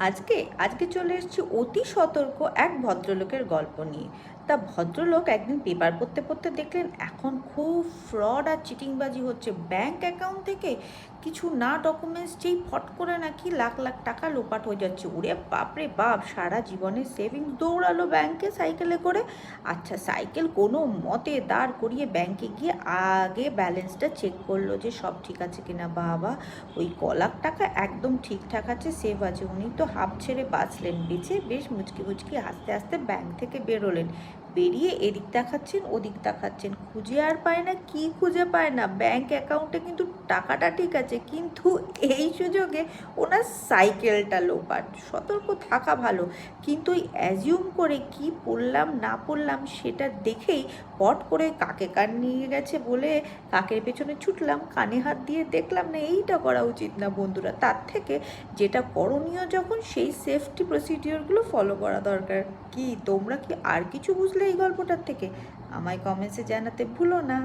আজকে আজকে চলে এসেছি অতি সতর্ক এক ভদ্রলোকের গল্প নিয়ে। তা ভদ্রলোক একদিন পেপার পড়তে পড়তে দেখলেন এখন খুব ফ্রড আর চিটিংবাজি হচ্ছে ব্যাংক অ্যাকাউন্ট থেকে কিছু না ডকুমেন্টস যেই ফট করে নাকি লাখ লাখ টাকা লোপাট হয়ে যাচ্ছে। ওরে বাপরে বাপ, সারা জীবনের সেভিংস দৌড়ালো ব্যাংকে সাইকেলে করে। আচ্ছা, সাইকেল কোনো মতে দাঁড় করিয়ে ব্যাংকে গিয়ে আগে ব্যালেন্সটা চেক করলো যে সব ঠিক আছে কিনা। বাবা, ওই ক লাখ টাকা একদম ঠিকঠাক আছে, সেভ আছে। উনি তো হাঁপ ছেড়ে বাঁচলেন, বেঁচে বেশ মুচকি মুচকি হাসতে হাসতে ব্যাংক থেকে বেরোলেন। বেরিয়ে এদিক দেখাচ্ছেন ওদিক দেখাচ্ছেন, খুঁজে আর পায় না। কি খুঁজে পায় না? ব্যাংক অ্যাকাউন্টে কিন্তু টাকাটা ঠিক আছে, কিন্তু এই সুযোগে ওনার সাইকেলটা লোপাট। সতর্ক থাকা ভালো, কিন্তু ওই অ্যাজিউম করে কি পড়লাম না পড়লাম সেটা দেখেই পট করে কাকে কান নিয়ে গেছে বলে কাকের পেছনে ছুটলাম, কানে হাত দিয়ে দেখলাম না। এইটা করা উচিত না বন্ধুরা। তার থেকে যেটা করণীয় যখন, সেই সেফটি প্রসিডিওরগুলো ফলো করা দরকার। কি তোমরা কি আর কিছু বুঝলে এই গল্পটার থেকে? আমায় কমেন্টসে জানাতে ভুলো না।